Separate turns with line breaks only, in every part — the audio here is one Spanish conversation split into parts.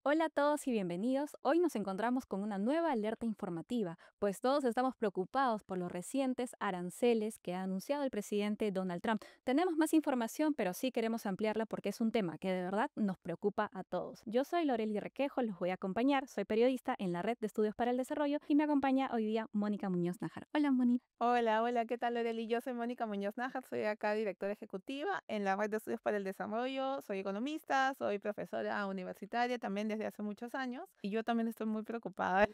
Hola a todos y bienvenidos. Hoy nos encontramos con una nueva alerta informativa, pues todos estamos preocupados por los recientes aranceles que ha anunciado el presidente Donald Trump. Tenemos más información, pero sí queremos ampliarla porque es un tema que de verdad nos preocupa a todos. Yo soy Loreli Requejo, los voy a acompañar, soy periodista en la Red de Estudios para el Desarrollo y me acompaña hoy día Mónica Muñoz Najar. Hola, Moni.
Hola, hola, ¿qué tal, Loreli? Yo soy Mónica Muñoz Nájar, soy acá directora ejecutiva en la Red de Estudios para el Desarrollo, soy economista, soy profesora universitaria también desde hace muchos años y yo también estoy muy preocupada.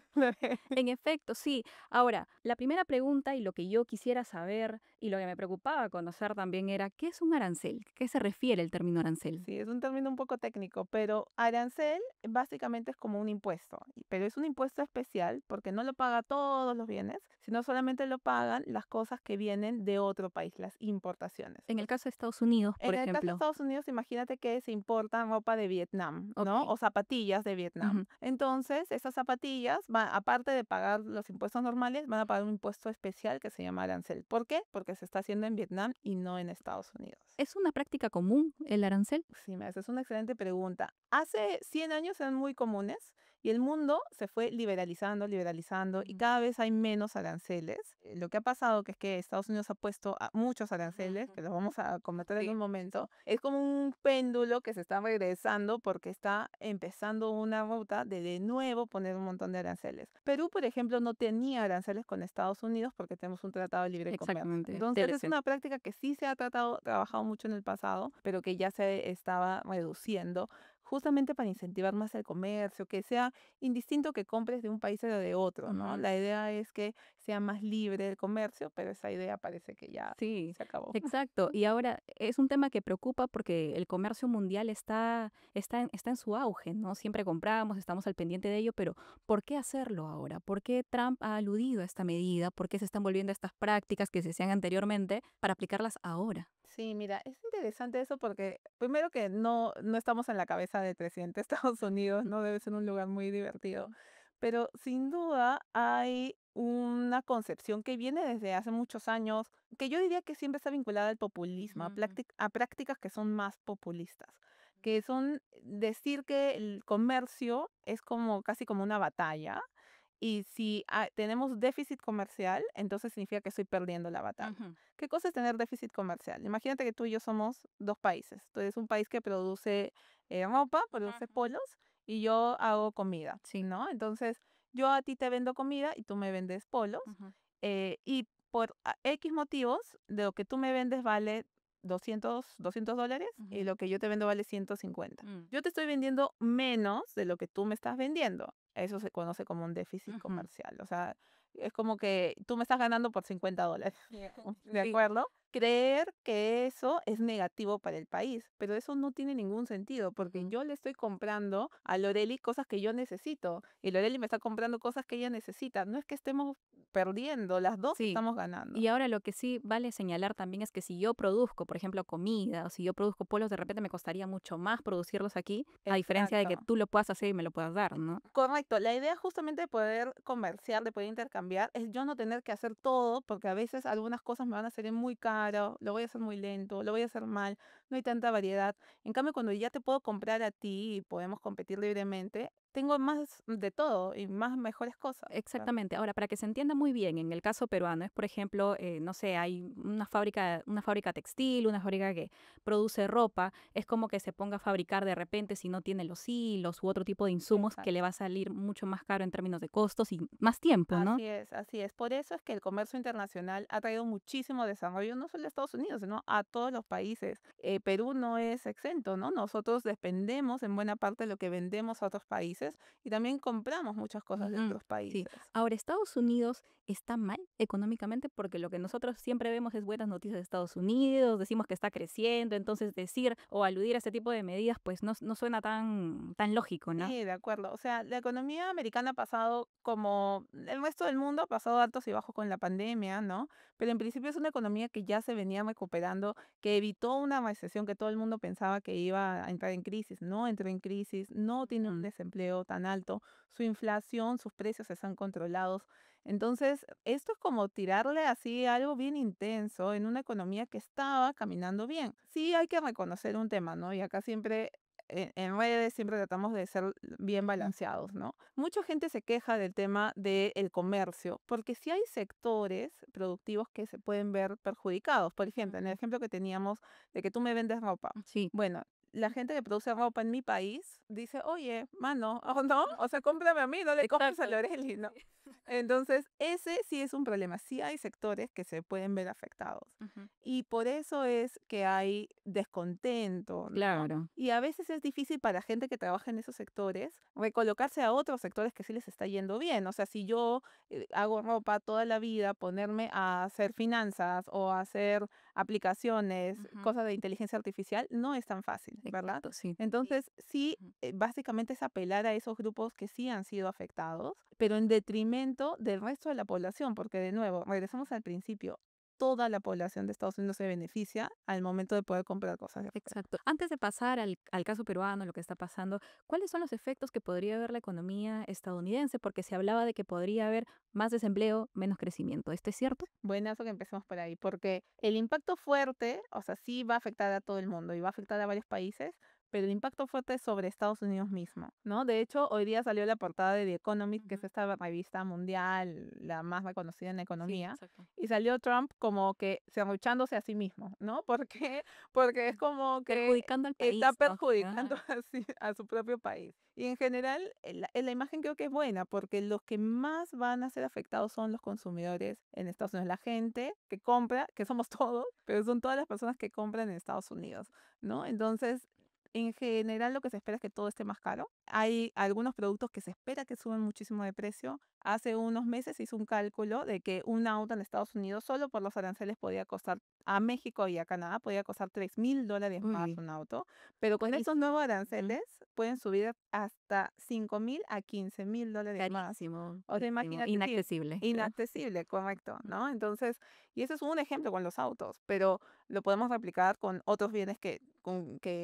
En efecto, sí. Ahora, la primera pregunta y lo que yo quisiera saber y lo que me preocupaba conocer también era, ¿qué es un arancel? ¿Qué se refiere el término arancel?
Sí, es un término un poco técnico, pero arancel básicamente es como un impuesto, pero es un impuesto especial porque no lo paga todos los bienes, sino solamente lo pagan las cosas que vienen de otro país, las importaciones.
En el caso de Estados Unidos, por
En el caso de
ejemplo.
Estados Unidos, imagínate que se importa ropa de Vietnam, ¿no?
Ok.
O zapatillas de Vietnam.
Ujú.
Entonces, esas zapatillas, aparte de pagar los impuestos normales, van a pagar un impuesto especial que se llama arancel. ¿Por qué? Porque se está haciendo en Vietnam y no en Estados Unidos.
¿Es una práctica común el arancel?
Sí, me haces una excelente pregunta. Hace 100 años eran muy comunes y el mundo se fue liberalizando, liberalizando y
Ujú.
cada vez hay menos aranceles. Lo que ha pasado que es que Estados Unidos ha puesto muchos
Ujú,
aranceles,
ujú.
que los vamos a comentar en
Sí,
un
sí, sí.
momento. Es como un péndulo que se está regresando porque está empezando una ruta de nuevo poner un montón de aranceles. Perú, por ejemplo, no tenía aranceles con Estados Unidos porque tenemos un tratado de libre comercio.
Exactamente.
Entonces es una práctica que sí se ha trabajado mucho en el pasado, pero que ya se estaba reduciendo justamente para incentivar más el comercio, que sea indistinto que compres de un país o de otro, ¿no?
Ujú.
La idea es que sea más libre el comercio, pero esa idea parece que ya
Sí,
se acabó.
exacto. Y ahora es un tema que preocupa porque el comercio mundial está en su auge, ¿no? Siempre compramos, estamos al pendiente de ello, pero ¿por qué hacerlo ahora? ¿Por qué Trump ha aludido a esta medida? ¿Por qué se están volviendo a estas prácticas que se hacían anteriormente para aplicarlas ahora?
Sí, mira, es interesante eso porque primero que no estamos en la cabeza del presidente de Estados Unidos, no debe ser un lugar muy divertido, pero sin duda hay una concepción que viene desde hace muchos años, que yo diría que siempre está vinculada al populismo,
Ujú, ujú.
a prácticas que son más populistas, que son decir que el comercio es como casi como una batalla y si tenemos déficit comercial, entonces significa que estoy perdiendo la batalla.
Ujú.
¿Qué cosa es tener déficit comercial? Imagínate que tú y yo somos dos países. Tú eres un país que produce ropa, produce
Ujú.
polos, y yo hago comida,
Sí.
¿no? Entonces, yo a ti te vendo comida y tú me vendes polos,
Ujú,
y por X motivos, de lo que tú me vendes vale $200 y
ujú.
lo que yo te vendo vale 150.
Mm.
Yo te estoy vendiendo menos de lo que tú me estás vendiendo. Eso se conoce como un déficit
Ujú.
comercial. O sea, es como que tú me estás ganando por $50. ¿De
Sí.
acuerdo? Creer que eso es negativo para el país, pero eso no tiene ningún sentido porque
Ujú.
yo le estoy comprando a Loreli cosas que yo necesito y Loreli me está comprando cosas que ella necesita. No es que estemos perdiendo, las dos
Sí.
estamos ganando.
Y ahora lo que sí vale señalar también es que si yo produzco, por ejemplo, comida o si yo produzco polos, de repente me costaría mucho más producirlos aquí, a diferencia de que
Exacto.
tú lo puedas hacer y me lo puedas dar, ¿no?
Correcto, la idea justamente de poder comerciar, de poder intercambiar, es yo no tener que hacer todo, porque a veces algunas cosas me van a salir muy caro, lo voy a hacer muy lento, lo voy a hacer mal, no hay tanta variedad. En cambio, cuando ya te puedo comprar a ti y podemos competir libremente, tengo más de todo y más mejores cosas. Claro.
Exactamente. Ahora, para que se entienda muy bien, en el caso peruano es, por ejemplo, no sé, hay una fábrica textil, una fábrica que produce ropa, es como que se ponga a fabricar de repente si no tiene los hilos u otro tipo de insumos que le
Exacto.
va a salir mucho más caro en términos de costos y más tiempo, ¿no?
Así es, así es. Por eso es que el comercio internacional ha traído muchísimo desarrollo, no solo a Estados Unidos, sino a todos los países. Perú no es exento, ¿no? Nosotros dependemos en buena parte de lo que vendemos a otros países y también compramos muchas cosas de
Ujú,
otros
sí.
países.
Ahora, ¿Estados Unidos está mal económicamente? Porque lo que nosotros siempre vemos es buenas noticias de Estados Unidos, decimos que está creciendo, entonces decir o aludir a este tipo de medidas, pues no suena tan lógico, ¿no?
Sí, de acuerdo. O sea, la economía americana ha pasado como el resto del mundo, ha pasado altos y bajos con la pandemia, ¿no? Pero en principio es una economía que ya se venía recuperando, que evitó una recesión que todo el mundo pensaba que iba a entrar en crisis. No entró en crisis, no tiene un
Ujú.
desempleo tan alto, su inflación, sus precios están controlados. Entonces, esto es como tirarle así algo bien intenso en una economía que estaba caminando bien. Sí, hay que reconocer un tema, ¿no? Y acá siempre en redes siempre tratamos de ser bien
Mm,
balanceados, ¿no? Mucha gente se queja del tema del comercio, porque sí hay sectores productivos que se pueden ver perjudicados. Por ejemplo, en el
mm,
ejemplo que teníamos de que tú me vendes ropa.
sí,
Bueno, la gente que produce ropa en mi país dice, oye, mano, ¿o no? O sea, cómprame a mí, no le compres a
exacto.
Loreli, ¿no?
Sí.
Entonces, ese sí es un problema. Sí hay sectores que se pueden ver afectados.
Ujú.
Y por eso es que hay descontento, ¿no?
Claro,
Y a veces es difícil para gente que trabaja en esos sectores recolocarse a otros sectores que sí les está yendo bien. O sea, si yo hago ropa toda la vida, ponerme a hacer finanzas o a hacer aplicaciones,
ujú,
cosas de inteligencia artificial, no es tan fácil, ¿verdad?
exacto, sí. Sí.
Entonces, sí,
Ujú.
básicamente es apelar a esos grupos que sí han sido afectados, pero en detrimento del resto de la población, porque de nuevo, regresamos al principio, toda la población de Estados Unidos se beneficia al momento de poder comprar cosas de afuera.
Exacto. Antes de pasar al caso peruano, lo que está pasando, ¿cuáles son los efectos que podría haber la economía estadounidense? Porque se hablaba de que podría haber más desempleo, menos crecimiento. ¿Esto es cierto?
Buenazo que empecemos por ahí, porque el impacto fuerte, o sea, sí va a afectar a todo el mundo y va a afectar a varios países, pero el impacto fuerte es sobre Estados Unidos mismo, ¿no? De hecho, hoy día salió la portada de The Economist, que es
Ujú.
esta revista mundial, la más reconocida en
Sí,
economía,
exacto.
y salió Trump como que serruchándose a sí mismo, ¿no? Porque, porque es como que
Perjudicando al
está
país, ¿no?
perjudicando
Claro.
así a su propio país. Y en general, la imagen creo que es buena, porque los que más van a ser afectados son los consumidores en Estados Unidos, la gente que compra, que somos todos, pero son todas las personas que compran en Estados Unidos, ¿no? Entonces, en general lo que se espera es que todo esté más caro. Hay algunos productos que se espera que suban muchísimo de precio. Hace unos meses hizo un cálculo de que un auto en Estados Unidos solo por los aranceles podía costar, a México y a Canadá podía costar $3,000 más
Uy,
un auto, pero con esos
carísimo.
nuevos
Ujú.
aranceles pueden subir hasta $5,000 a $15,000 más.
Carísimo,
O sea,
carísimo.
imagínate, sí,
Inaccesible, creo.
inaccesible, correcto,
Ujú.
¿no? Entonces, y ese es un ejemplo con los autos, pero lo podemos replicar con otros bienes que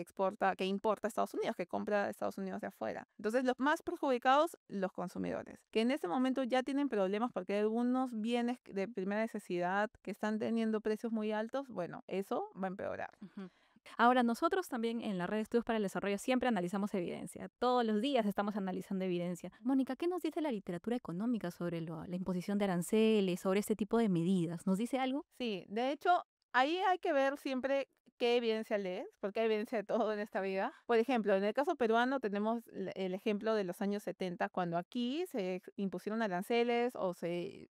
exporta, que importa Estados Unidos, que compra Estados Unidos de afuera. Entonces, los más perjudicados, los consumidores, que en este momento ya tienen problemas porque hay algunos bienes de primera necesidad que están teniendo precios muy altos. Bueno, eso va a empeorar.
Ujú. Ahora, nosotros también en la red de estudios para el desarrollo siempre analizamos evidencia. Todos los días estamos analizando evidencia. Mónica, ¿qué nos dice la literatura económica sobre la imposición de aranceles, sobre este tipo de medidas? ¿Nos dice algo?
Sí, de hecho, ahí hay que ver siempre qué evidencia lees, porque hay evidencia de todo en esta vida. Por ejemplo, en el caso peruano tenemos el ejemplo de los años 70, cuando aquí se impusieron aranceles o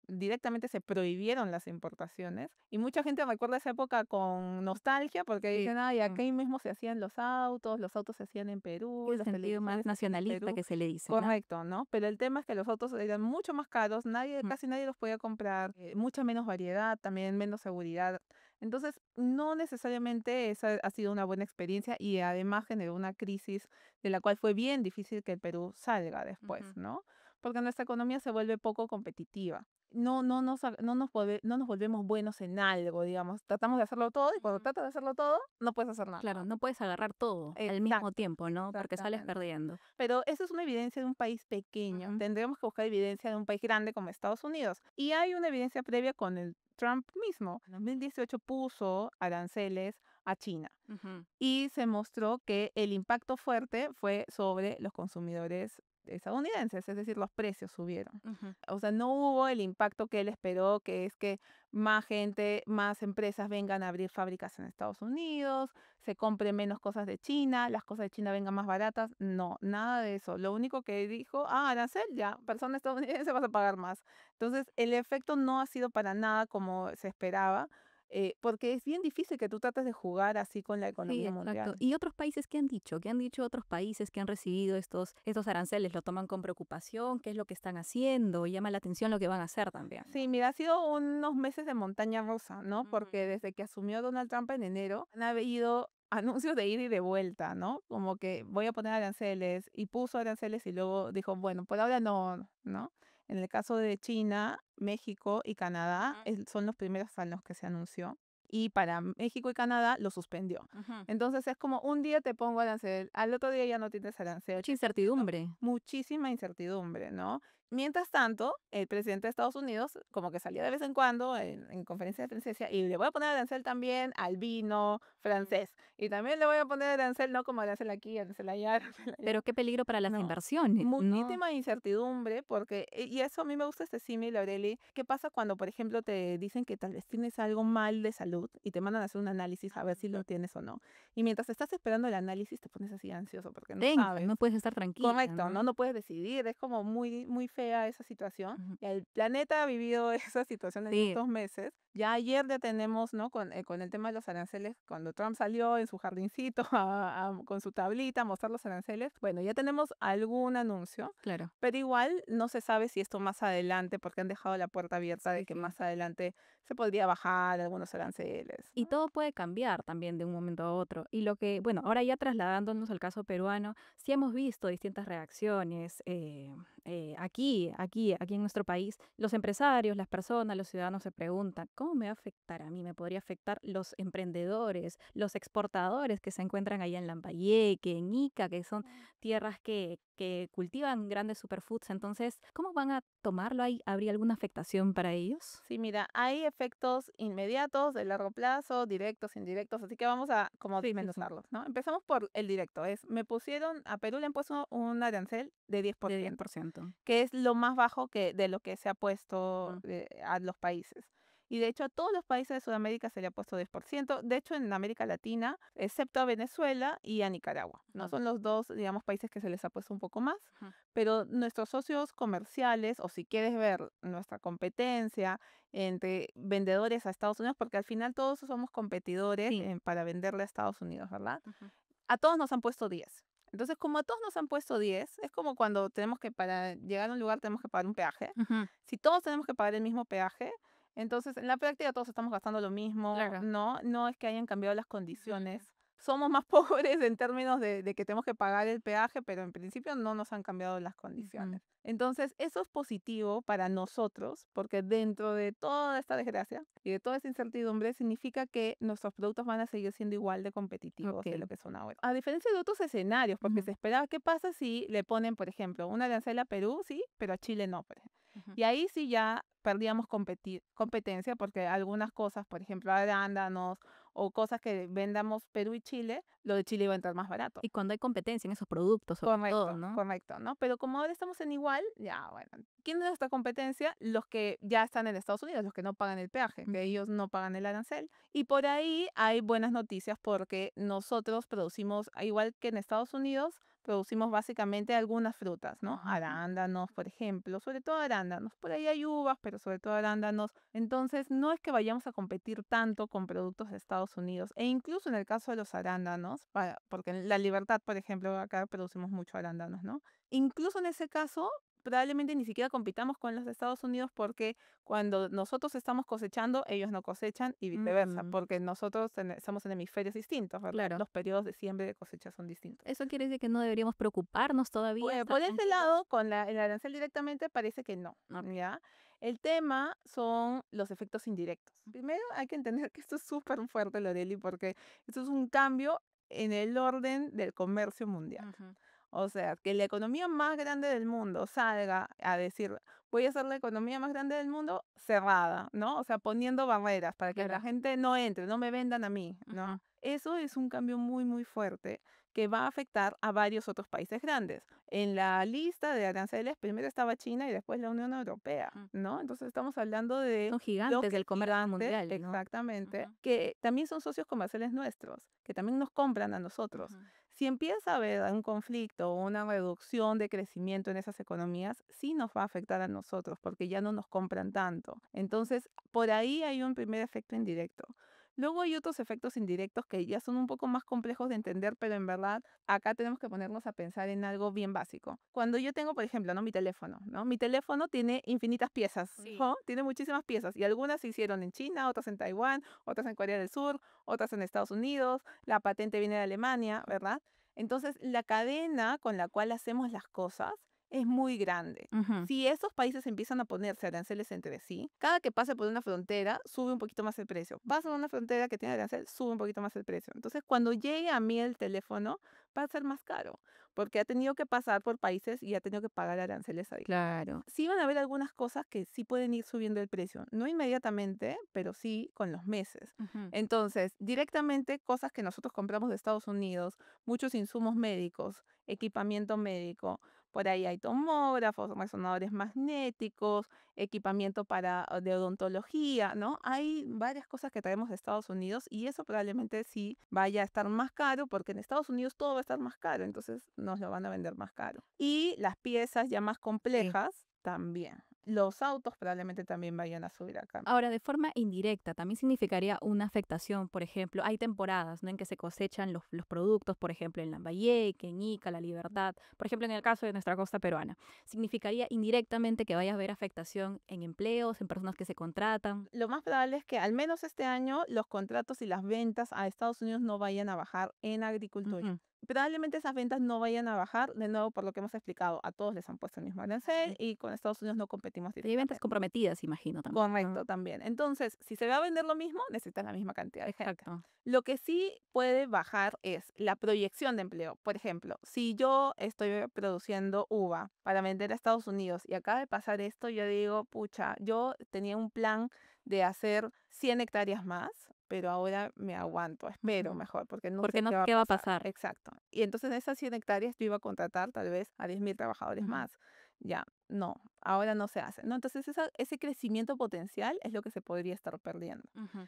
directamente se prohibieron las importaciones. Y mucha gente recuerda esa época con nostalgia, porque
Sí.
dicen, ay,
Mm.
aquí mismo se hacían los autos se hacían en Perú,
Ese
las
sentido más
televisiones se hacían en
nacionalista
Perú.
que se le dice, ¿no?
Correcto, ¿no? Pero el tema es que los autos eran mucho más caros,
Ujú.
casi nadie los podía comprar, mucha menos variedad, también menos seguridad. Entonces, no necesariamente esa ha sido una buena experiencia y además generó una crisis de la cual fue bien difícil que el Perú salga después,
Ujú.
¿no? Porque nuestra economía se vuelve poco competitiva. No nos volvemos buenos en algo, digamos. Tratamos de hacerlo todo y cuando
Ujú.
tratas de hacerlo todo, no puedes hacer nada.
Claro, no puedes agarrar todo al mismo
Exacto,
tiempo, ¿no? Porque sales
exactamente.
perdiendo.
Pero eso es una evidencia de un país pequeño.
Ujú.
Tendremos que buscar evidencia de un país grande como Estados Unidos. Y hay una evidencia previa con el Trump mismo. En 2018 puso aranceles a China
Ujú.
y se mostró que el impacto fuerte fue sobre los consumidores estadounidenses, es decir, los precios subieron.
Ujú.
O sea, no hubo el impacto que él esperó, que es que más gente, más empresas vengan a abrir fábricas en Estados Unidos, se compre menos cosas de China, las cosas de China vengan más baratas. No, nada de eso. Lo único que dijo, arancel, ya, persona estadounidense vas a pagar más. Entonces, el efecto no ha sido para nada como se esperaba, porque es bien difícil que tú trates de jugar así con la
Sí,
economía
exacto.
mundial.
¿Y otros países qué han dicho? ¿Qué han dicho otros países que han recibido estos aranceles? ¿Lo toman con preocupación? ¿Qué es lo que están haciendo? Llama la atención lo que van a hacer también,
Sí,
¿no?
mira, ha sido unos meses de montaña rusa, ¿no?
Ujú.
Porque desde que asumió Donald Trump en enero, han habido anuncios de ida y de vuelta, ¿no? Como que voy a poner aranceles y puso aranceles y luego dijo, bueno, por ahora no, ¿no? En el caso de China, México y Canadá
Ujú.
son los primeros a los que se anunció. y para México y Canadá lo suspendió.
Ujú.
Entonces es como un día te pongo arancel, al otro día ya no tienes arancel.
Mucha
Te está poniendo
incertidumbre.
muchísima incertidumbre, ¿no? Mientras tanto, el presidente de Estados Unidos como que salía de vez en cuando en conferencia de prensa y decía, y le voy a poner arancel también al vino
Mm.
francés. Y también le voy a poner arancel, no como arancel aquí, arancel allá, arancel allá.
Pero qué peligro para las
No,
inversiones, ¿no?
muchísima incertidumbre porque, y eso a mí me gusta este símil, Aureli. ¿Qué pasa cuando, por ejemplo, te dicen que tal vez tienes algo mal de salud y te mandan a hacer un análisis a ver si lo tienes o no? Y mientras estás esperando el análisis te pones así ansioso porque no
Tensa,
sabes.
no puedes estar tranquila,
Correcto, ¿no?
¿no?
No puedes decidir, es como muy, muy fea esa situación.
Ujú.
El planeta ha vivido esa situación en
Sí,
estos meses. Ya ayer ya tenemos, ¿no? Con el tema de los aranceles, cuando Trump salió en su jardincito con su tablita a mostrar los aranceles, bueno, ya tenemos algún anuncio,
claro.
pero igual no se sabe si esto más adelante, porque han dejado la puerta abierta de
Sí,
que
sí.
más adelante se podría bajar algunos aranceles,
Y
¿no?
todo puede cambiar también de un momento a otro. Y lo que, bueno, ahora ya trasladándonos al caso peruano, sí hemos visto distintas reacciones aquí en nuestro país. Los empresarios, las personas, los ciudadanos se preguntan, ¿cómo me va a afectar a mí? ¿Me podría afectar los emprendedores, los exportadores que se encuentran allá en Lambayeque, en Ica, que son tierras que cultivan grandes superfoods? Entonces, ¿cómo van a tomarlo ahí? ¿Habría alguna afectación para ellos?
Sí, mira, hay efectos inmediatos, de largo plazo, directos, indirectos, así que vamos a como
Sí, sí, sí.
desmenuzarlos, ¿no? Empezamos por el directo, a Perú le han puesto un arancel de diez por
De diez
ciento,
por ciento.
que es lo más bajo de lo que se ha puesto
Ujú.
a los países. Y de hecho a todos los países de Sudamérica se le ha puesto 10%. De hecho en América Latina, excepto a Venezuela y a Nicaragua, ¿no?
Ujú.
Son los dos, digamos, países que se les ha puesto un poco más.
Ujú.
Pero nuestros socios comerciales, o si quieres ver nuestra competencia entre vendedores a Estados Unidos, porque al final todos somos competidores
Sí.
para venderle a Estados Unidos, ¿verdad?
Ujú.
A todos nos han puesto 10. Entonces, como a todos nos han puesto 10, es como cuando tenemos que, para llegar a un lugar, tenemos que pagar un peaje.
Ujú.
Si todos tenemos que pagar el mismo peaje, entonces en la práctica todos estamos gastando lo mismo,
Claro.
¿no? No es que hayan cambiado las
Ujú, ujú.
condiciones. Somos más pobres en términos de que tenemos que pagar el peaje, pero en principio no nos han cambiado las
Ujú.
condiciones. Entonces, eso es positivo para nosotros, porque dentro de toda esta desgracia y de toda esta incertidumbre, significa que nuestros productos van a seguir siendo igual de competitivos de lo
Okey.
que son ahora. A diferencia de otros escenarios, porque
Ujú,
se esperaba, ¿qué pasa si le ponen, por ejemplo, un arancel a Perú? Sí, pero a Chile no, por ejemplo.
ujú.
Y ahí sí ya perdíamos competencia, porque algunas cosas, por ejemplo, arándanos o cosas que vendamos Perú y Chile, lo de Chile iba a entrar más barato.
Y cuando hay competencia en esos productos, sobre todo,
Correcto,
¿no?
correcto, ¿no? Pero como ahora estamos en igual, ya, bueno. ¿Quién es nuestra competencia? Los que ya están en Estados Unidos, los que no pagan el peaje, que
Ujú.
ellos no pagan el arancel. Y por ahí hay buenas noticias porque nosotros producimos, igual que en Estados Unidos, producimos básicamente algunas frutas, ¿no?
Ujú, ujú.
Arándanos, por ejemplo, sobre todo arándanos. Por ahí hay uvas, pero sobre todo arándanos. Entonces, no es que vayamos a competir tanto con productos de Estados Unidos. E incluso en el caso de los arándanos, porque en La Libertad, por ejemplo, acá producimos mucho arándanos, ¿no? Incluso en ese caso, probablemente ni siquiera compitamos con los de Estados Unidos porque cuando nosotros estamos cosechando, ellos no cosechan y viceversa,
Mm,
porque nosotros estamos en hemisferios distintos, ¿verdad?
claro.
Los periodos de siembra y de cosecha son distintos.
¿Eso quiere decir que no deberíamos preocuparnos todavía, estar
Por ese
tranquilos?
lado, con el arancel directamente parece que no,
Okey.
¿ya? El tema son los efectos indirectos. Primero hay que entender que esto es súper fuerte, Loreli, porque esto es un cambio en el orden del comercio mundial.
Ujú.
O sea, que la economía más grande del mundo salga a decir, voy a ser la economía más grande del mundo cerrada, ¿no? O sea, poniendo barreras para que la
Claro.
gente no entre, no me vendan a mí,
Ujú.
¿no? Eso es un cambio muy, muy fuerte que va a afectar a varios otros países grandes. En la lista de aranceles primero estaba China y después la Unión Europea,
Ujú.
¿no? Entonces estamos hablando de
Son gigantes
bloques
del comercio
gigantes,
mundial, ¿no?
exactamente,
Ujú,
que también son socios comerciales nuestros, que también nos compran a nosotros.
ujú.
Si empieza a haber un conflicto o una reducción de crecimiento en esas economías, sí nos va a afectar a nosotros porque ya no nos compran tanto. Entonces, por ahí hay un primer efecto indirecto. Luego hay otros efectos indirectos que ya son un poco más complejos de entender, pero en verdad acá tenemos que ponernos a pensar en algo bien básico. Cuando yo tengo, por ejemplo, ¿no? Mi teléfono, ¿no? Mi teléfono tiene infinitas piezas,
Sí.
¿no? Tiene muchísimas piezas y algunas se hicieron en China, otras en Taiwán, otras en Corea del Sur, otras en Estados Unidos, la patente viene de Alemania, ¿verdad? Entonces, la cadena con la cual hacemos las cosas es muy grande.
Ujú.
Si esos países empiezan a ponerse aranceles entre sí, cada que pase por una frontera sube un poquito más el precio. Pasa por una frontera que tiene arancel, sube un poquito más el precio. Entonces, cuando llegue a mí el teléfono, va a ser más caro, porque ha tenido que pasar por países y ha tenido que pagar aranceles ahí.
Claro.
Sí van a haber algunas cosas que sí pueden ir subiendo el precio, no inmediatamente, pero sí con los meses.
Ujú.
Entonces, directamente cosas que nosotros compramos de Estados Unidos, muchos insumos médicos, equipamiento médico, por ahí hay tomógrafos, resonadores magnéticos, equipamiento para de odontología, ¿no? Hay varias cosas que traemos de Estados Unidos y eso probablemente sí vaya a estar más caro porque en Estados Unidos todo va a estar más caro, entonces nos lo van a vender más caro. Y las piezas ya más
Sí.
complejas también. Los autos probablemente también vayan a subir acá.
Ahora, de forma indirecta, también significaría una afectación, por ejemplo, hay temporadas, ¿no? En que se cosechan los productos, por ejemplo, en Lambayeque, en Ica, La Libertad, por ejemplo, en el caso de nuestra costa peruana. Significaría indirectamente que vaya a haber afectación en empleos, en personas que se contratan.
Lo más probable es que al menos este año los contratos y las ventas a Estados Unidos no vayan a bajar en agricultura.
Ujú.
Probablemente esas ventas no vayan a bajar, de nuevo por lo que hemos explicado, a todos les han puesto el mismo arancel
Mm.
y con Estados Unidos no competimos
Y hay ventas
directamente.
comprometidas, imagino también, ¿no?
Correcto, también. Entonces, si se va a vender lo mismo, necesitan la misma cantidad de gente.
Exacto.
Lo que sí puede bajar es la proyección de empleo. Por ejemplo, si yo estoy produciendo uva para vender a Estados Unidos y acaba de pasar esto, yo digo, pucha, yo tenía un plan de hacer 100 hectáreas más, pero ahora me aguanto, espero
Ujú.
mejor, porque no
Porque
sé
no
qué
sé
va a
qué va a
pasar.
pasar.
Exacto. Y entonces en esas 100 hectáreas yo iba a contratar tal vez a 10.000 trabajadores
Ujú.
más. Ya, no, ahora no se hace, ¿no? Entonces ese crecimiento potencial es lo que se podría estar perdiendo.
Ujú.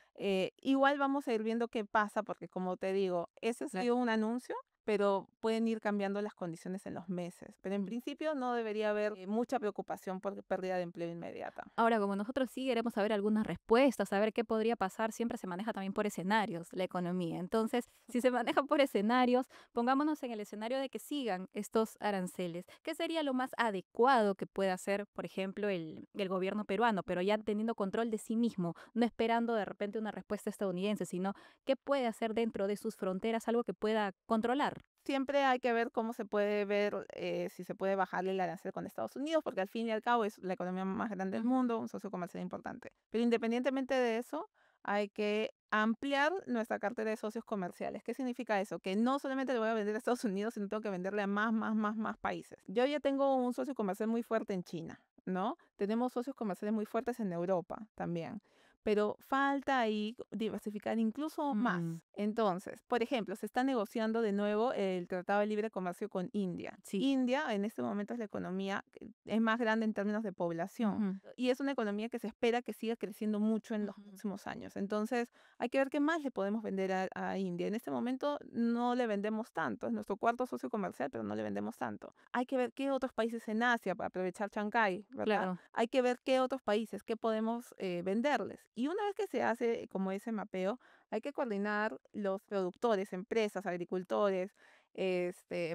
Igual vamos a ir viendo qué pasa, porque como te digo, ese ha
Claro.
sido un anuncio, pero pueden ir cambiando las condiciones en los meses. Pero en
Ujú.
principio no debería haber mucha preocupación por pérdida de empleo inmediata.
Ahora, como nosotros sí queremos saber algunas respuestas, saber qué podría pasar, siempre se maneja también por escenarios la economía. Entonces, si se maneja por escenarios, pongámonos en el escenario de que sigan estos aranceles. ¿Qué sería lo más adecuado que pueda hacer, por ejemplo, el gobierno peruano, pero ya teniendo control de sí mismo, no esperando de repente una respuesta estadounidense, sino qué puede hacer dentro de sus fronteras, algo que pueda controlar?
Siempre hay que ver cómo se puede ver, si se puede bajarle el arancel con Estados Unidos, porque al fin y al cabo es la economía más grande del
Ujú.
mundo, un socio comercial importante. Pero independientemente de eso, hay que ampliar nuestra cartera de socios comerciales. ¿Qué significa eso? Que no solamente le voy a vender a Estados Unidos, sino tengo que venderle a más países. Yo ya tengo un socio comercial muy fuerte en China, ¿no? Tenemos socios comerciales muy fuertes en Europa también. Pero falta ahí diversificar incluso más.
Mm,
Entonces, por ejemplo, se está negociando de nuevo el Tratado de Libre Comercio con India.
sí.
India en este momento es la economía que es más grande en términos de población
Ujú.
y es una economía que se espera que siga creciendo mucho en los
Ujú.
próximos años. Entonces, hay que ver qué más le podemos vender a India. En este momento no le vendemos tanto, es nuestro cuarto socio comercial, pero no le vendemos tanto. Hay que ver qué otros países en Asia, para aprovechar Shanghái, ¿verdad?
Claro.
Hay que ver qué otros países, qué podemos venderles. Y una vez que se hace como ese mapeo, hay que coordinar los productores, empresas, agricultores,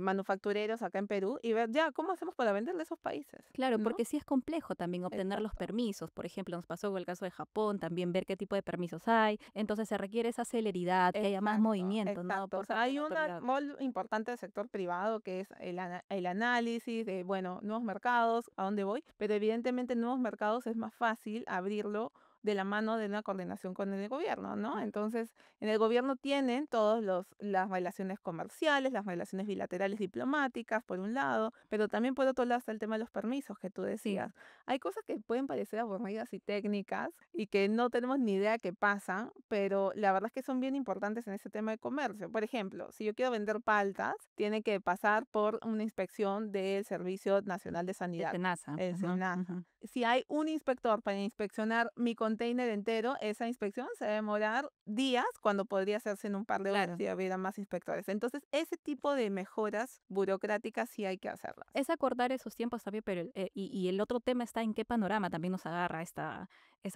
manufactureros acá en Perú y ver ya cómo hacemos para venderle a esos países,
Claro,
¿no?
porque sí es complejo también obtener los
Exacto.
permisos. Por ejemplo, nos pasó con el caso de Japón, también ver qué tipo de permisos hay. Entonces se requiere esa celeridad, que haya más
Exacto,
movimiento, ¿no?
exacto. O
Por
sea,
parte de
hay
la
un
autoridad.
rol importante del sector privado que es el análisis de, bueno, nuevos mercados, a dónde voy, pero evidentemente nuevos mercados es más fácil abrirlo de la mano de una coordinación con el gobierno, ¿no?
Ujú.
Entonces, en el gobierno tienen todas las relaciones comerciales, las relaciones bilaterales diplomáticas, por un lado, pero también por otro lado está el tema de los permisos que tú
Sí,
decías. Hay cosas que pueden parecer aburridas y técnicas y que no tenemos ni idea qué pasan, pero la verdad es que son bien importantes en ese tema de comercio. Por ejemplo, si yo quiero vender paltas, tiene que pasar por una inspección del Servicio Nacional de
de
Sanidad,
SENASA.
el
Ujú,
SENASA.
ujú.
Si hay un inspector para inspeccionar mi container entero, esa inspección se va a demorar días cuando podría hacerse en un par de horas
Claro.
si hubiera más inspectores. Entonces, ese tipo de mejoras burocráticas sí hay que hacerlas.
Es acordar esos tiempos también, pero y el otro tema está en qué panorama también nos agarra esta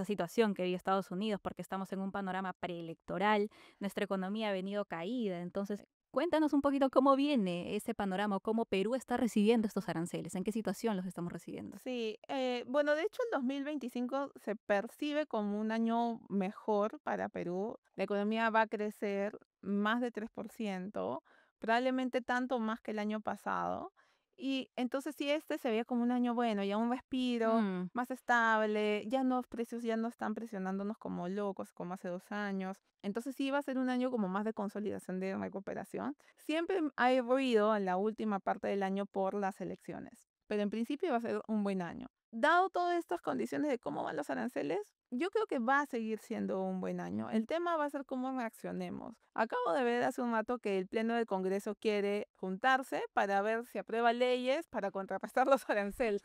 situación que vive Estados Unidos, porque estamos en un panorama preelectoral, nuestra economía ha venido caída. Entonces, cuéntanos un poquito cómo viene ese panorama, o cómo Perú está recibiendo estos aranceles, en qué situación los estamos recibiendo.
Sí, bueno, de hecho el 2025 se percibe como un año mejor para Perú. La economía va a crecer más de 3%, probablemente tanto más que el año pasado. Y entonces sí, este se veía como un año bueno, ya un respiro,
Mm,
más estable, ya los precios ya no están presionándonos como locos como hace 2 años. Entonces sí va a ser un año como más de consolidación, de recuperación. Siempre hay ruido en la última parte del año por las elecciones, pero en principio va a ser un buen año. Dado todas estas condiciones de cómo van los aranceles, yo creo que va a seguir siendo un buen año. El tema va a ser cómo reaccionemos. Acabo de ver hace un rato que el Pleno del Congreso quiere juntarse para ver si aprueba leyes para contrarrestar los aranceles.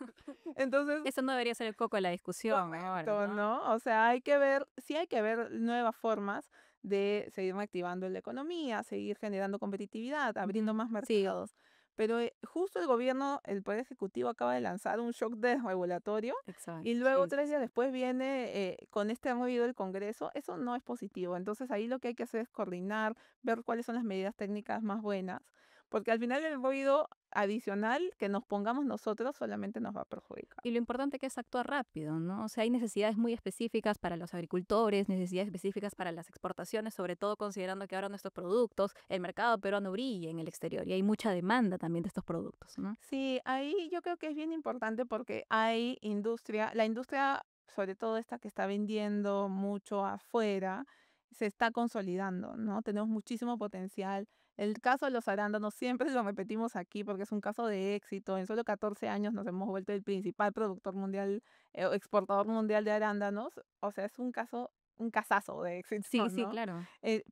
Entonces,
eso no debería ser el coco de la discusión ahora, ¿no?
¿no? O sea, hay que ver, sí hay que ver nuevas formas de seguir reactivando la economía, seguir generando competitividad, abriendo
Ujú.
más
Sí,
mercados. Pero justo el gobierno, el Poder Ejecutivo acaba de lanzar un shock desregulatorio y
exacto.
luego
Sí, sí,
3 días
sí.
después viene con este ruido del Congreso. Eso no es positivo. Entonces ahí lo que hay que hacer es coordinar, ver cuáles son las medidas técnicas más buenas, porque al final el ruido adicional que nos pongamos nosotros solamente nos va a perjudicar.
Y lo importante que es actuar rápido, ¿no? O sea, hay necesidades muy específicas para los agricultores, necesidades específicas para las exportaciones, sobre todo considerando que ahora nuestros productos, el mercado peruano brilla en el exterior y hay mucha demanda también de estos productos, ¿no?
Sí, ahí yo creo que es bien importante porque hay industria, la industria, sobre todo esta que está vendiendo mucho afuera, se está consolidando, ¿no? Tenemos muchísimo potencial. El caso de los arándanos siempre lo repetimos aquí porque es un caso de éxito. En solo 14 años nos hemos vuelto el principal productor mundial, o exportador mundial de arándanos. O sea, es un caso, un casazo de éxito,
Sí, sí,
¿no?
claro.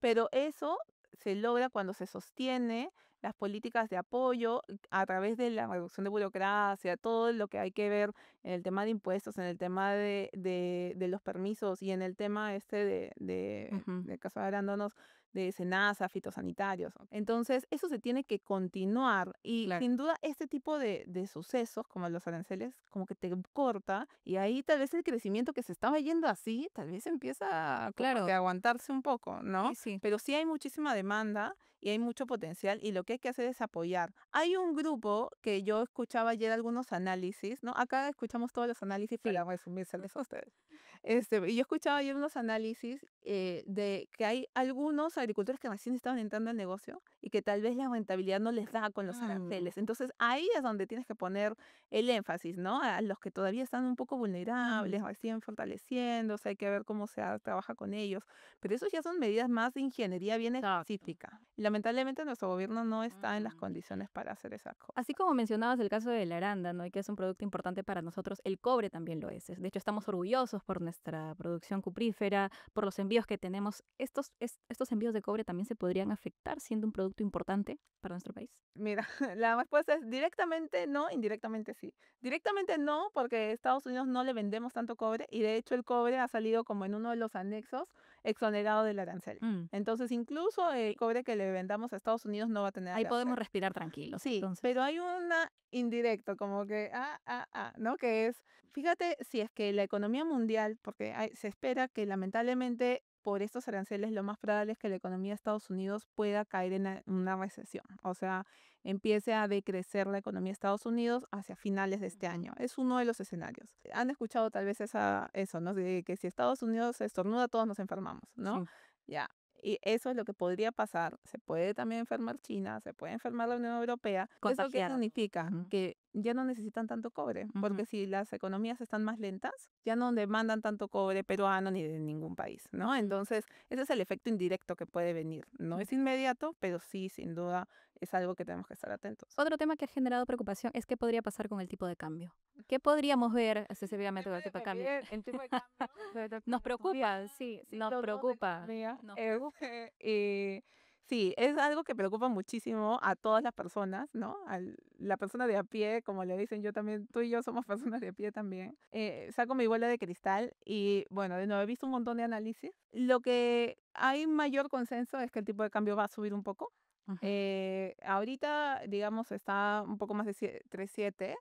Pero eso se logra cuando se sostiene las políticas de apoyo a través de la reducción de burocracia, todo lo que hay que ver en el tema de impuestos, en el tema de los permisos y en el tema este
Ujú,
de caso de arándanos, de SENASA, fitosanitarios. Entonces, eso se tiene que continuar y
claro.
sin duda este tipo de sucesos como los aranceles como que te corta y ahí tal vez el crecimiento que se estaba yendo así, tal vez empieza como que
Claro,
a aguantarse un poco,
sí,
¿no?
sí.
Pero sí hay muchísima demanda y hay mucho potencial y lo que hay que hacer es apoyar. Hay un grupo que yo escuchaba ayer algunos análisis, ¿no? Acá escuchamos todos los análisis para
Sí.
resumírseles a ustedes. Y yo escuchaba ayer unos análisis de que hay algunos agricultores que recién estaban entrando al negocio y que tal vez la rentabilidad no les da con los
Mm,
aranceles. Entonces ahí es donde tienes que poner el énfasis, ¿no? A los que todavía están un poco
mm,
vulnerables, recién fortaleciéndose, hay que ver cómo trabaja con ellos. Pero eso ya son medidas más de ingeniería bien
exacto.
específica. Y lamentablemente nuestro gobierno no está en las
Mm.
condiciones para hacer esas
Así
cosas.
como mencionabas el caso del arándano y que es un producto importante para nosotros, el cobre también lo es. De hecho, estamos orgullosos por nuestra producción cuprífera, por los envíos que tenemos. ¿Estos envíos de cobre también se podrían afectar siendo un producto importante para nuestro país?
Mira, la respuesta es directamente no, indirectamente sí. Directamente no, porque Estados Unidos no le vendemos tanto cobre y de hecho el cobre ha salido como en uno de los anexos exonerado del arancel.
Mm,
Entonces, incluso el cobre que le vendamos a Estados Unidos no va a tener
ahí podemos
arancel.
respirar tranquilos,
Sí,
entonces.
pero hay una indirecto, como que, ¿no? Que es, fíjate si es que la economía mundial, porque se espera que lamentablemente por estos aranceles lo más probable es que la economía de Estados Unidos pueda caer en una recesión, o sea, empiece a decrecer la economía de Estados Unidos hacia finales de este
Ujú.
año. Es uno de los escenarios. Han escuchado tal vez eso, ¿no? De que si Estados Unidos estornuda, todos nos enfermamos, ¿no?
Sí.
Ya. Y eso es lo que podría pasar. Se puede también enfermar China, se puede enfermar la Unión Europea. ¿Eso qué
Contagiarnos.
significa?
Ujú,
Que ya no necesitan tanto cobre,
ujú.
porque si las economías están más lentas, ya no demandan tanto cobre peruano ni de ningún país, ¿no?
Ujú,
Entonces, ese es el efecto indirecto que puede venir. No
ujú.
es inmediato, pero sí, sin duda, es algo que tenemos que estar atentos.
Otro tema que ha generado preocupación es qué podría pasar con el tipo de cambio. ¿Qué podríamos ver específicamente con el
Depende
tipo de cambio?
también el tipo de cambio, debe
Nos
depender tu vida,
preocupa, sí, nos
todo de
preocupa,
economía.
nos preocupa.
Sí, es algo que preocupa muchísimo a todas las personas, ¿no? La persona de a pie, como le dicen yo también, tú y yo somos personas de a pie también. Saco mi bola de cristal y bueno, de nuevo he visto un montón de análisis. Lo que hay mayor consenso es que el tipo de cambio va a subir un poco.
Ujú,
Ahorita, digamos, está un poco más de 3.7.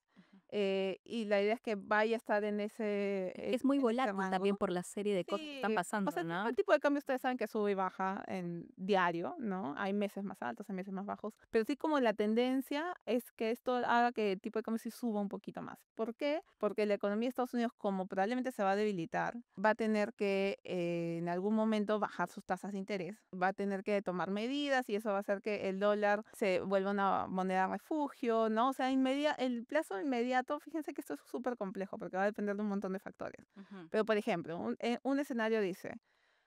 y la idea es que vaya a estar en
Es que es muy
en ese
volátil también
rango.
por la serie de cosas que están
Sí, o sea,
pasando, ¿no?
el tipo de cambio ustedes saben que sube y baja en diario, ¿no? Hay meses más altos, hay meses más bajos, pero sí como la tendencia es que esto haga que el tipo de cambio sí suba un poquito más. ¿Por qué? Porque la economía de Estados Unidos, como probablemente se va a debilitar, va a tener que en algún momento bajar sus tasas de interés, va a tener que tomar medidas y eso va a hacer que el dólar se vuelva una moneda refugio, ¿no? O sea, el plazo inmediato, fíjense que esto es súper complejo porque va a depender de un montón de factores.
Ujú.
Pero, por ejemplo, un escenario dice,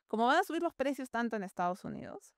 como van a subir los precios tanto en Estados Unidos,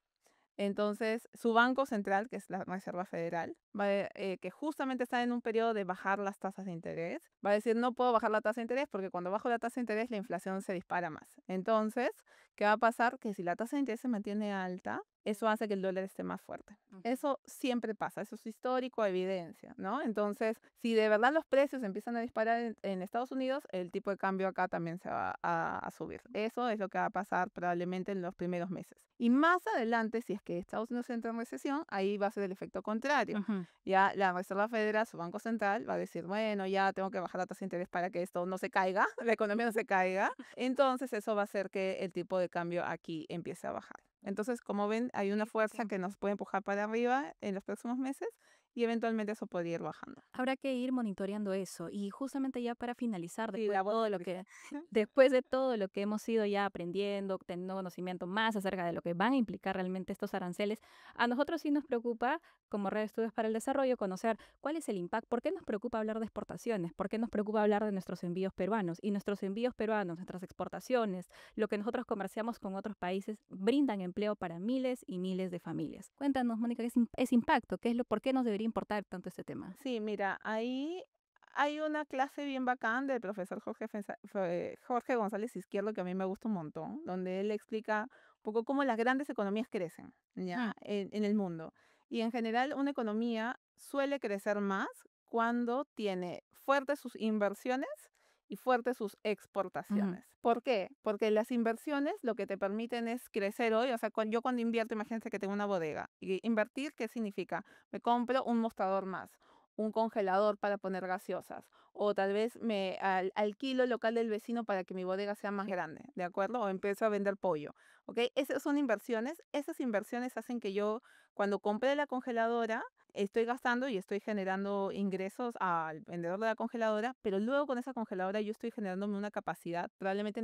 entonces su banco central, que es la Reserva Federal, que justamente está en un periodo de bajar las tasas de interés, va a decir, no puedo bajar la tasa de interés porque cuando bajo la tasa de interés la inflación se dispara más. Entonces, ¿qué va a pasar? Que si la tasa de interés se mantiene alta, eso hace que el dólar esté más fuerte.
Ujú.
Eso siempre pasa, eso es histórico, evidencia, ¿no? Entonces, si de verdad los precios empiezan a disparar en Estados Unidos, el tipo de cambio acá también se va a subir. Eso es lo que va a pasar probablemente en los primeros meses. Y más adelante, si es que Estados Unidos entra en recesión, ahí va a ser el efecto contrario.
Ujú.
Ya la Reserva Federal, su Banco Central, va a decir, bueno, ya tengo que bajar la tasa de interés para que esto no se caiga, la economía no se caiga. Entonces, eso va a hacer que el tipo de cambio aquí empiece a bajar. Entonces, como ven, hay una
Sí, sí,
fuerza
sí.
que nos puede empujar para arriba en los próximos meses y eventualmente eso podría ir bajando.
Habrá que ir monitoreando eso. Y justamente ya para finalizar,
Sí,
después
la
de
bola
todo
de
lo
cristal.
que, después de todo lo que hemos ido ya aprendiendo, teniendo conocimiento más acerca de lo que van a implicar realmente estos aranceles, a nosotros sí nos preocupa, como Red Estudios para el Desarrollo, conocer cuál es el impacto, por qué nos preocupa hablar de exportaciones, por qué nos preocupa hablar de nuestros envíos peruanos. Y nuestros envíos peruanos, nuestras exportaciones, lo que nosotros comerciamos con otros países, brindan empleo para miles y miles de familias. Cuéntanos, Mónica, ¿qué es ese impacto? ¿Qué es por qué nos debería importar tanto este tema?
Sí, mira, ahí hay una clase bien bacán del profesor Jorge González Izquierdo que a mí me gusta un montón, donde él explica un poco cómo las grandes economías crecen,
Ujú.
¿ya? En el mundo. Y en general una economía suele crecer más cuando tiene fuertes sus inversiones y fuertes sus
Ujú.
exportaciones. ¿Por qué? Porque las inversiones lo que te permiten es crecer hoy. O sea, yo cuando invierto, imagínense que tengo una bodega. Y invertir, ¿qué significa? Me compro un mostrador más, un congelador para poner gaseosas, o tal vez me alquilo el local del vecino para que mi bodega sea más grande, ¿de acuerdo? O empiezo a vender pollo, ¿ok? Esas son inversiones. Esas inversiones hacen que yo, cuando compré la congeladora, estoy gastando y estoy generando ingresos al vendedor de la congeladora, pero luego con esa congeladora yo estoy generándome una capacidad. Probablemente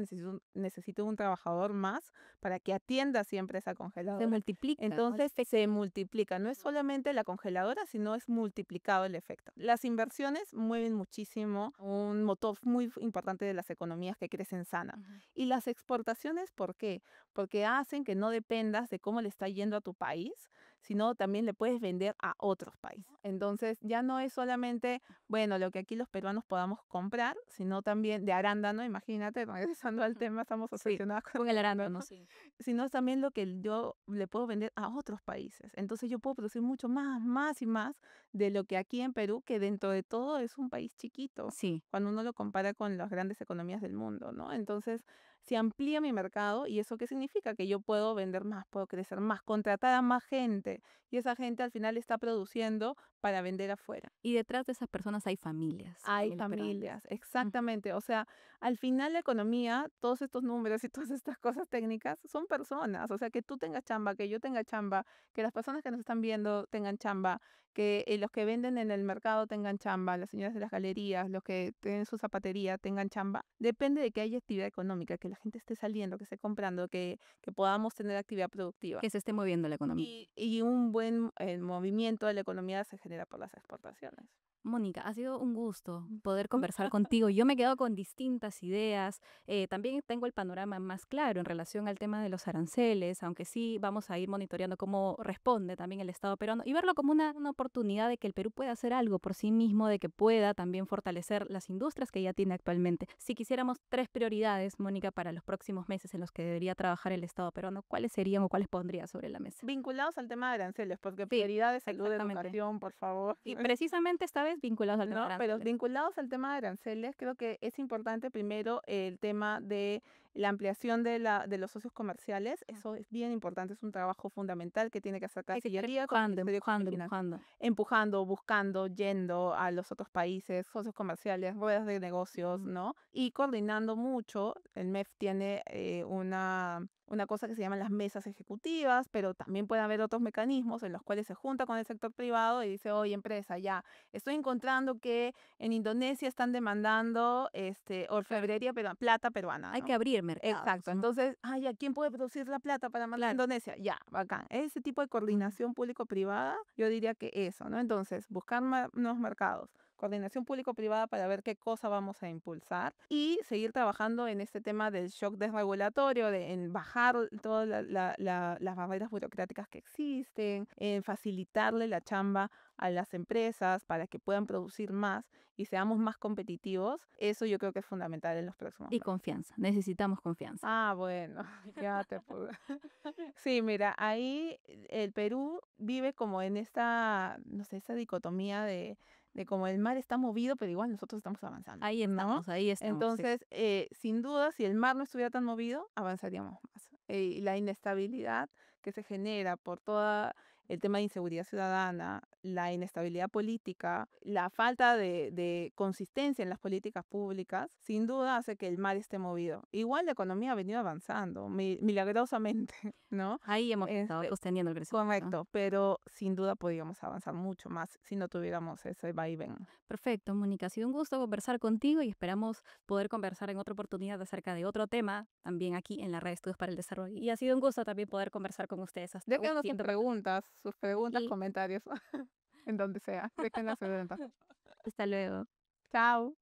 necesito un trabajador más para que atienda siempre esa
Se
congeladora.
multiplica, ¿no? El
Entonces se
efecto.
multiplica, no es solamente la congeladora, sino es multiplicado el efecto. Las inversiones mueven muchísimo, un motor muy importante de las economías que crecen sanas.
Ujú.
Y las exportaciones, ¿por qué? Porque hacen que no dependas de cómo le está yendo a tu país, sino también le puedes vender a otros países. Entonces ya no es solamente, bueno, lo que aquí los peruanos podamos comprar, sino también de arándano, imagínate, regresando al tema, estamos
Sí,
obsesionados con
con
el
el
arándano,
arándano, sí.
sino es también lo que yo le puedo vender a otros países. Entonces yo puedo producir mucho más, más y más de lo que aquí en Perú, que dentro de todo es un país chiquito,
Sí.
cuando uno lo compara con las grandes economías del mundo, ¿no? Entonces se amplía mi mercado y eso qué significa que yo puedo vender más, puedo crecer más, contratar a más gente y esa gente al final está produciendo para vender afuera.
Y detrás de esas personas hay familias,
Hay
familias peruanas.
familias,
Ujú.
exactamente. O sea, al final la economía, todos estos números y todas estas cosas técnicas son personas. O sea, que tú tengas chamba, que yo tenga chamba, que las personas que nos están viendo tengan chamba, que los que venden en el mercado tengan chamba, las señoras de las galerías, los que tienen su zapatería tengan chamba. Depende de que haya actividad económica, que la gente esté saliendo, que esté comprando, que podamos tener actividad productiva.
Que se esté moviendo la economía.
Y un buen movimiento de la economía se genera por las exportaciones.
Mónica, ha sido un gusto poder conversar contigo. Yo me he quedado con distintas ideas. También tengo el panorama más claro en relación al tema de los aranceles, aunque sí vamos a ir monitoreando cómo responde también el Estado peruano y verlo como una oportunidad de que el Perú pueda hacer algo por sí mismo, de que pueda también fortalecer las industrias que ya tiene actualmente. Si quisiéramos tres prioridades, Mónica, para los próximos meses en los que debería trabajar el Estado peruano, ¿cuáles serían o cuáles pondría sobre la mesa?
Vinculados al tema de aranceles, porque
Sí,
prioridad de salud,
exactamente.
educación, por favor.
Y precisamente esta vez
aranceles,
vinculados al tema de
¿no? Pero
aranceles.
vinculados al tema de aranceles, creo que es importante primero el tema de la ampliación de los socios comerciales.
Mm.
Eso es bien importante, es un trabajo fundamental que tiene que hacer
Hay que estar
Cancillería con el
empujando,
Ministerio de
empujando,
Economía y Finanzas,
empujando.
empujando, buscando, yendo a los otros países, socios comerciales, ruedas de negocios,
Mm.
¿no? Y coordinando mucho. El MEF tiene una cosa que se llaman las mesas ejecutivas, pero también puede haber otros mecanismos en los cuales se junta con el sector privado y dice, oye, empresa, ya, estoy encontrando que en Indonesia están demandando
Claro,
orfebrería plata peruana,
hay que
¿no?
abrir mercados,
Exacto.
¿no?
Entonces, ay, ¿a quién puede producir la plata para mandar a
Claro.
Indonesia? Ya, bacán. Ese tipo de
Mm.
coordinación público-privada, yo diría que eso, ¿no? Entonces, buscar nuevos mercados, coordinación público-privada para ver qué cosa vamos a impulsar y seguir trabajando en este tema del shock desregulatorio, en bajar todas las barreras burocráticas que existen, en facilitarle la chamba a las empresas para que puedan producir más y seamos más competitivos. Eso yo creo que es fundamental en los próximos
Y
meses.
confianza, necesitamos confianza.
Ah, bueno, ya te puedo. Sí, mira, ahí el Perú vive como en esta, no sé, esa dicotomía de como el mar está movido, pero igual nosotros estamos avanzando, ¿no?
Ahí estamos, sí.
Entonces, sin duda, si el mar no estuviera tan movido, avanzaríamos más. Y la inestabilidad que se genera por todo el tema de inseguridad ciudadana, la inestabilidad política, la falta de consistencia en las políticas públicas, sin duda hace que el mar esté movido. Igual la economía ha venido avanzando, milagrosamente, ¿no?
Ahí hemos estado
Este,
sosteniendo el crecimiento.
correcto, pero sin duda podríamos avanzar mucho más si no tuviéramos ese vaivén.
Perfecto, Mónica, ha sido un gusto conversar contigo y esperamos poder conversar en otra oportunidad acerca de otro tema, también aquí en la Red de Estudios para el Desarrollo. Y ha sido un gusto también poder conversar con ustedes. Hasta un
Déjenos
siguiente oportunidad.
sus preguntas,
Y
comentarios, en donde sea. Déjenlas en.
hasta luego.
Chao.